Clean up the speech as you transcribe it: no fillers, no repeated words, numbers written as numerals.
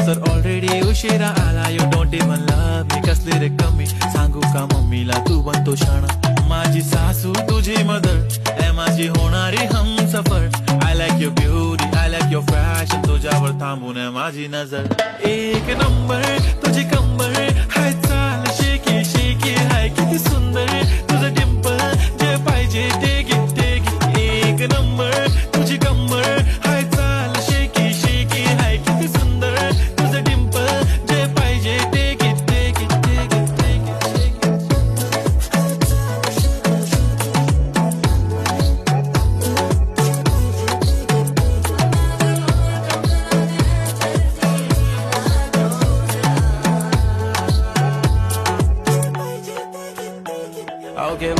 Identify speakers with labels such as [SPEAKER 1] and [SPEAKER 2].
[SPEAKER 1] तर ऑलरेडी उशिरा आला. You don't even love me. कसली रे कमी सांगू का मम्मीला तू बनतो शाणा. माझी सासू तुझी मदर ए माझी होणारी Humsafar. I like your beauty I like your fashion. तुझ्यावर थांबून आहे माझी नजर. एक नंबर तुझी कंबर हाय चाल शेकी शेकी हाय किती सुंदर तुझं डिंपल. जे पाहिजे ते घे ते घे. एक नंबर तुझी कंबर हाय चाल शेकी शेकी हाय किती सुंदर तुझं डिंपल. जे पाहिजे ते घे ते घे ते घे ते घे. Okay.